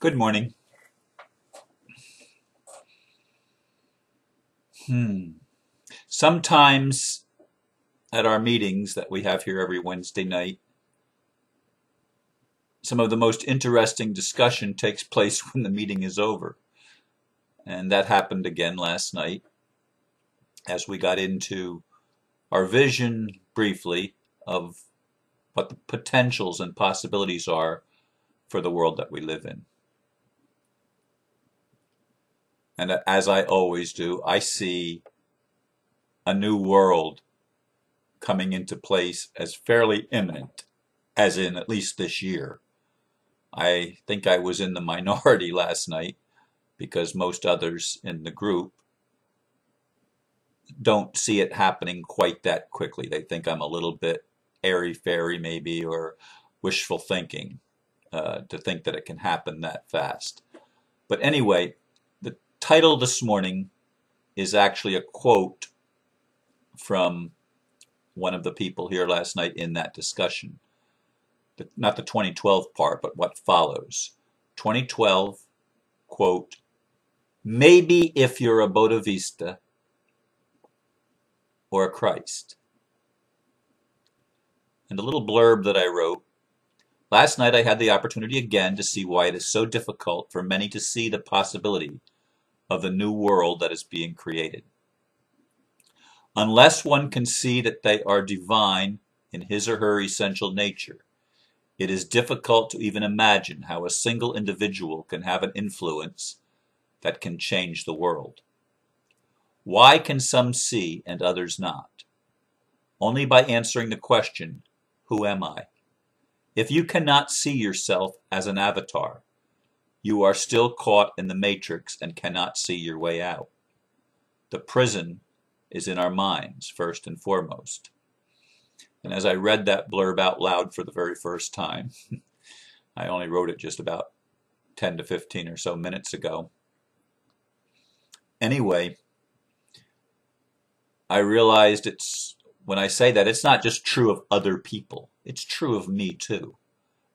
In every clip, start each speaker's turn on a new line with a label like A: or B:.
A: Good morning. Sometimes at our meetings that we have here every Wednesday night, some of the most interesting discussion takes place when the meeting is over. And that happened again last night as we got into our vision briefly of what the potentials and possibilities are for the world that we live in. And as I always do, I see a new world coming into place as fairly imminent, as in at least this year. I think I was in the minority last night because most others in the group don't see it happening quite that quickly. They think I'm a little bit airy-fairy maybe, or wishful thinking to think that it can happen that fast. But anyway, the title this morning is actually a quote from one of the people here last night in that discussion. Not the 2012 part, but what follows. 2012, quote, "Maybe if you're a Bodhisattva or a Christ." And a little blurb that I wrote. Last night I had the opportunity again to see why it is so difficult for many to see the possibility of the new world that is being created. Unless one can see that they are divine in his or her essential nature, it is difficult to even imagine how a single individual can have an influence that can change the world. Why can some see and others not? Only by answering the question, who am I? If you cannot see yourself as an avatar, you are still caught in the matrix and cannot see your way out. The prison is in our minds, first and foremost. And as I read that blurb out loud for the very first time, I only wrote it just about 10 to 15 or so minutes ago. Anyway, I realized when I say that, it's not just true of other people. It's true of me too.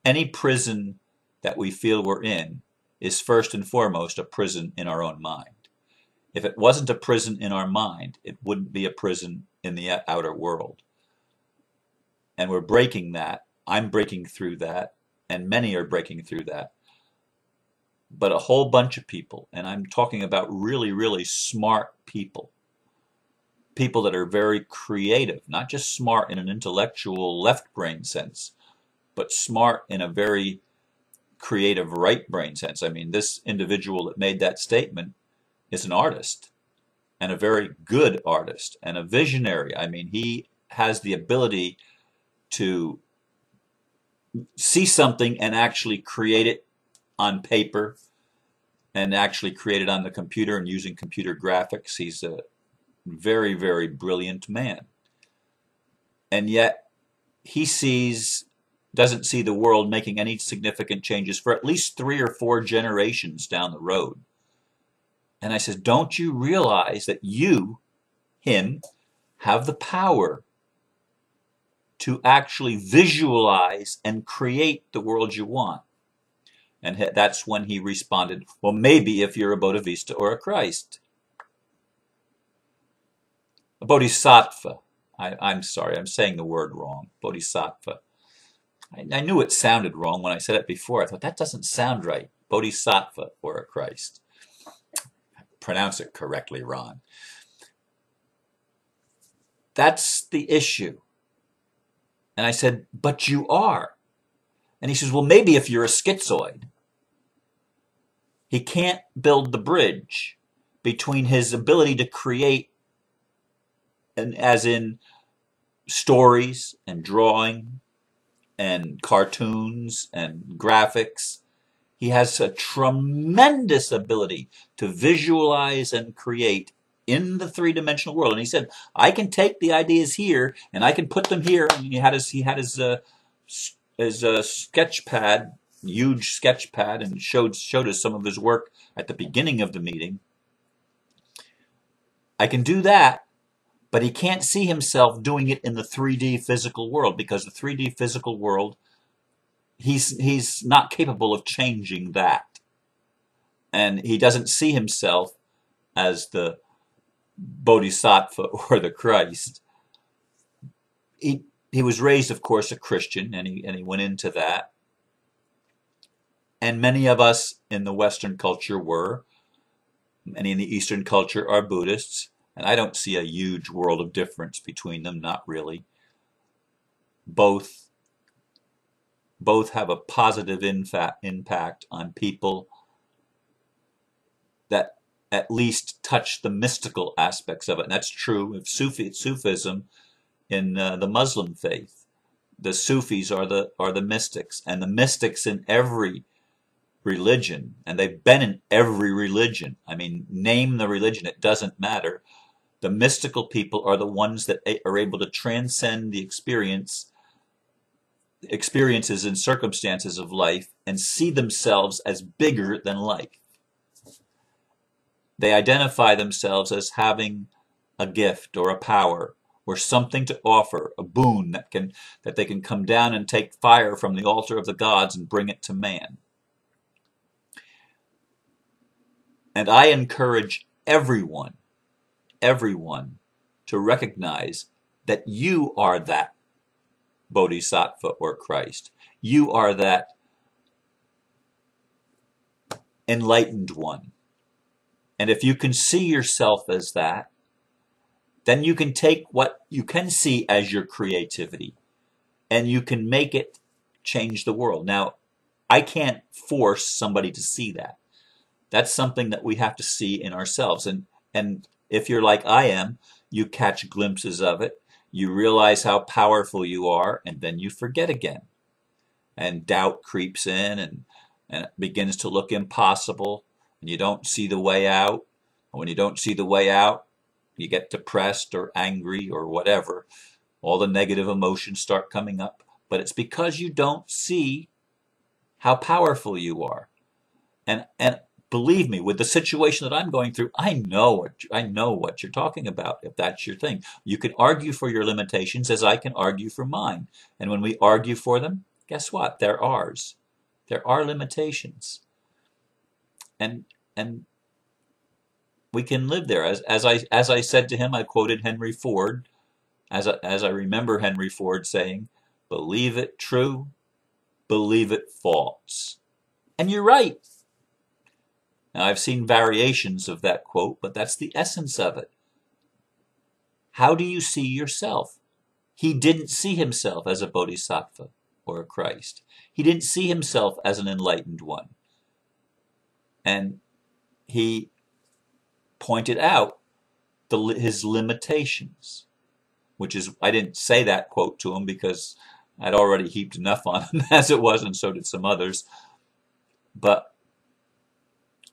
A: Any prison that we feel we're in is first and foremost a prison in our own mind. If it wasn't a prison in our mind, it wouldn't be a prison in the outer world. And we're breaking that. I'm breaking through that, and many are breaking through that. But a whole bunch of people, and I'm talking about really, really smart people, people that are very creative, not just smart in an intellectual left brain sense, but smart in a very creative right brain sense. I mean, this individual that made that statement is an artist, and a very good artist, and a visionary. I mean, he has the ability to see something and actually create it on paper and actually create it on the computer and using computer graphics. He's a very, very brilliant man. And yet he doesn't see the world making any significant changes for at least 3 or 4 generations down the road. And I said, don't you realize that you, him, have the power to actually visualize and create the world you want? And that's when he responded, well, maybe if you're a Bodhisattva or a Christ. A Bodhisattva. I'm sorry, I'm saying the word wrong. Bodhisattva. I knew it sounded wrong when I said it before. I thought, that doesn't sound right. Bodhisattva or a Christ. Pronounce it correctly, Ron. That's the issue. And I said, but you are. And he says, well, maybe if you're a schizoid. He can't build the bridge between his ability to create, and as in stories and drawing and cartoons and graphics. He has a tremendous ability to visualize and create in the three-dimensional world. And he said, I can take the ideas here and I can put them here. And he had his sketch pad, huge sketch pad, and showed us some of his work at the beginning of the meeting. I can do that, but he can't see himself doing it in the 3D physical world, because the 3D physical world he's not capable of changing that. And he doesn't see himself as the Bodhisattva or the Christ. He was raised, of course, a Christian, and he went into that. And many of us in the Western culture were. Many in the Eastern culture are Buddhists, and I don't see a huge world of difference between them, not really. Both have a positive impact on people that at least touch the mystical aspects of it. And that's true of Sufism in the Muslim faith. The Sufis are the mystics, and the mystics in every religion, and they've been in every religion. I mean, name the religion, it doesn't matter. The mystical people are the ones that are able to transcend the experiences and circumstances of life and see themselves as bigger than life. They identify themselves as having a gift or a power or something to offer, a boon that they can come down and take fire from the altar of the gods and bring it to man. And I encourage everyone to recognize that you are that Bodhisattva or Christ. You are that enlightened one. And if you can see yourself as that, then you can take what you can see as your creativity and you can make it change the world. Now, I can't force somebody to see that. That's something that we have to see in ourselves. And if you're like I am, you catch glimpses of it, you realize how powerful you are, and then you forget again. And doubt creeps in, and it begins to look impossible, and you don't see the way out. And when you don't see the way out, you get depressed or angry or whatever. All the negative emotions start coming up. But it's because you don't see how powerful you are. And believe me, with the situation that I'm going through, I know what you're talking about, if that's your thing. You can argue for your limitations as I can argue for mine. And when we argue for them, guess what? They're ours. There are limitations. And we can live there. As I said to him, I quoted Henry Ford, as I remember Henry Ford saying, "Believe it true, believe it false." And you're right. Now, I've seen variations of that quote, but that's the essence of it. How do you see yourself? He didn't see himself as a Bodhisattva or a Christ. He didn't see himself as an enlightened one. And he pointed out his limitations, which is, I didn't say that quote to him because I'd already heaped enough on him as it was, and so did some others. But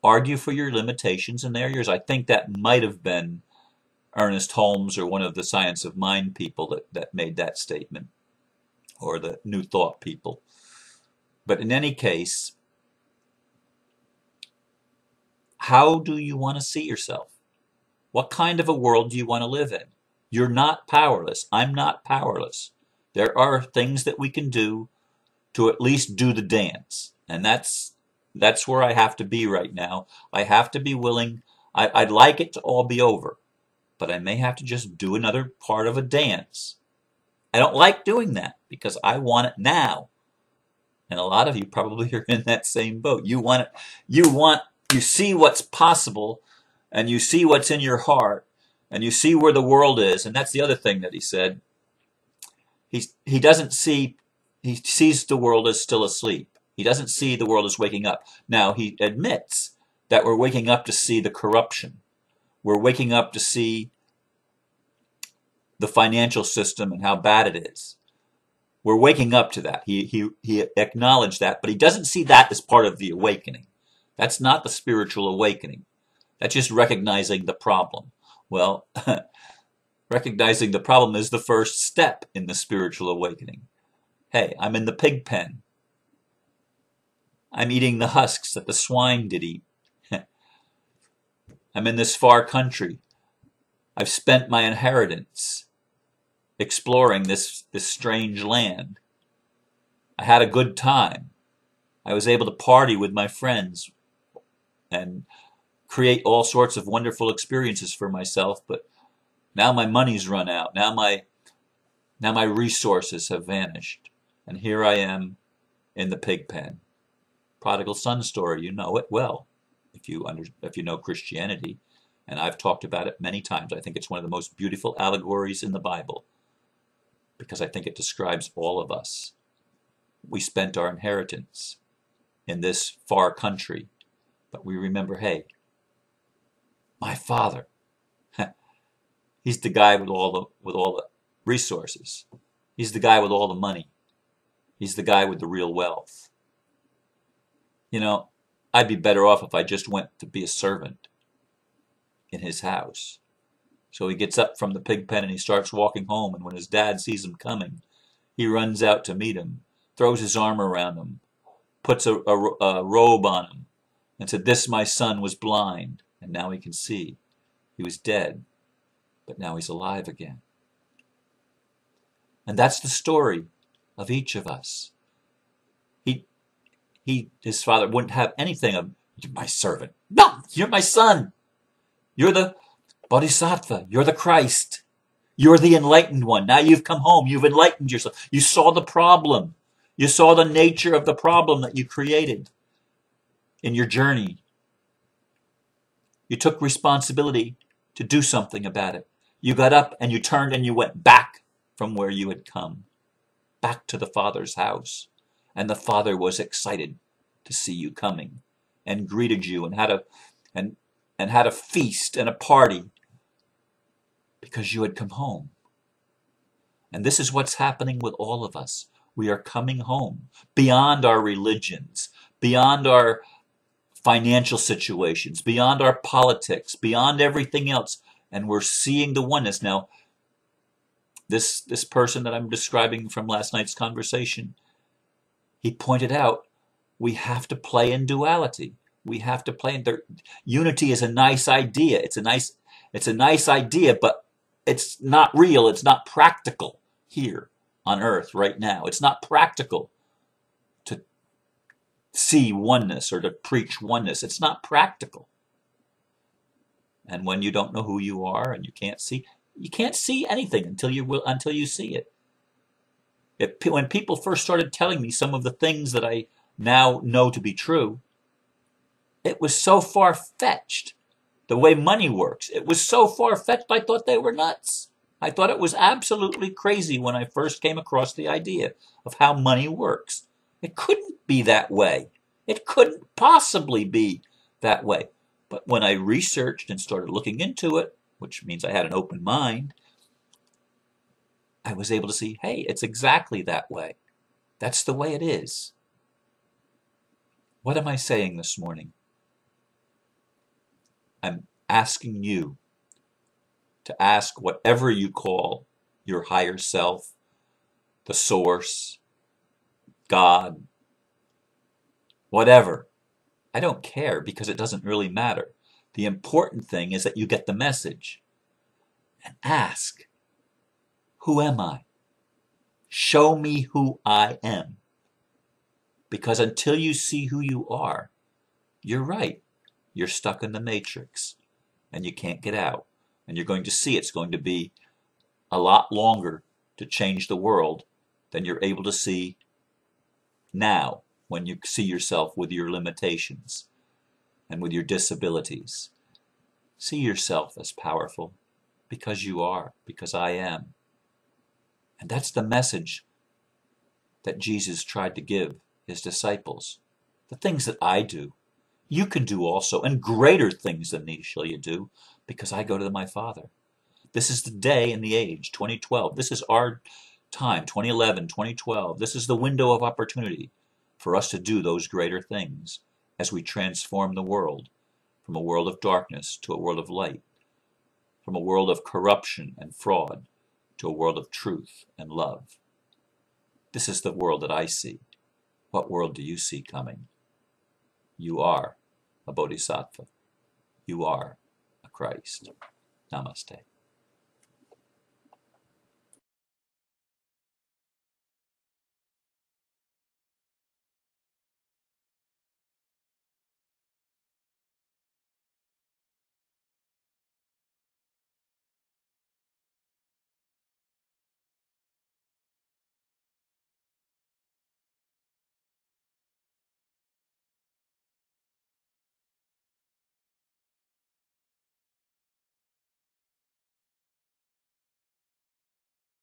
A: argue for your limitations, and they're yours. I think that might have been Ernest Holmes or one of the Science of Mind people that made that statement, or the New Thought people. But in any case, how do you want to see yourself? What kind of a world do you want to live in? You're not powerless. I'm not powerless. There are things that we can do to at least do the dance, and that's where I have to be right now. I have to be willing. I'd like it to all be over, but I may have to just do another part of a dance. I don't like doing that because I want it now. And a lot of you probably are in that same boat. You want it. You see what's possible, and you see what's in your heart, and you see where the world is. And that's the other thing that he said. He doesn't see. He sees the world as still asleep. He doesn't see the world as waking up. Now, he admits that we're waking up to see the corruption. We're waking up to see the financial system and how bad it is. We're waking up to that. He acknowledged that, but he doesn't see that as part of the awakening. That's not the spiritual awakening. That's just recognizing the problem. Well, recognizing the problem is the first step in the spiritual awakening. Hey, I'm in the pig pen. I'm eating the husks that the swine did eat. I'm in this far country. I've spent my inheritance exploring this strange land. I had a good time. I was able to party with my friends and create all sorts of wonderful experiences for myself, but now my money's run out. Now my resources have vanished. And here I am in the pig pen. Prodigal son story, you know it well if you know Christianity, and I've talked about it many times. I think it's one of the most beautiful allegories in the Bible because I think it describes all of us. We spent our inheritance in this far country, but we remember, hey, my father, he's the guy with all the resources. He's the guy with all the money. He's the guy with the real wealth. You know, I'd be better off if I just went to be a servant in his house. So he gets up from the pig pen and he starts walking home, and when his dad sees him coming, he runs out to meet him, throws his arm around him, puts a robe on him, and said, "This my son was blind, and now he can see. He was dead, but now he's alive again." And that's the story of each of us. His father wouldn't have anything of, "You're my servant." No, you're my son. You're the Bodhisattva. You're the Christ. You're the enlightened one. Now you've come home. You've enlightened yourself. You saw the problem. You saw the nature of the problem that you created in your journey. You took responsibility to do something about it. You got up and you turned and you went back from where you had come, back to the Father's house. And the Father was excited to see you coming and greeted you and had a feast and a party because you had come home. And this is what's happening with all of us. We are coming home beyond our religions, beyond our financial situations, beyond our politics, beyond everything else. And we're seeing the oneness. Now, this person that I'm describing from last night's conversation, he pointed out we have to play in duality. We have to play in unity is a nice idea. It's a nice idea, but it's not real. It's not practical here on earth right now. It's not practical to see oneness or to preach oneness. It's not practical. And when you don't know who you are and you can't see anything until you see it. When people first started telling me some of the things that I now know to be true, it was so far-fetched. The way money works, it was so far-fetched I thought they were nuts. I thought it was absolutely crazy when I first came across the idea of how money works. It couldn't be that way. It couldn't possibly be that way. But when I researched and started looking into it, which means I had an open mind, I was able to see, hey, it's exactly that way. That's the way it is. What am I saying this morning? I'm asking you to ask whatever you call your higher self, the source, God, whatever. I don't care because it doesn't really matter. The important thing is that you get the message. And ask, who am I? Show me who I am. Because until you see who you are, you're right. You're stuck in the matrix and you can't get out. And you're going to see it's going to be a lot longer to change the world than you're able to see now when you see yourself with your limitations and with your disabilities. See yourself as powerful because you are, because I am. And that's the message that Jesus tried to give his disciples. The things that I do, you can do also, and greater things than these shall you do, because I go to my Father. This is the day and the age, 2012. This is our time, 2011, 2012. This is the window of opportunity for us to do those greater things as we transform the world from a world of darkness to a world of light, from a world of corruption and fraud to a world of truth and love. This is the world that I see. What world do you see coming? You are a Bodhisattva. You are a Christ. Namaste.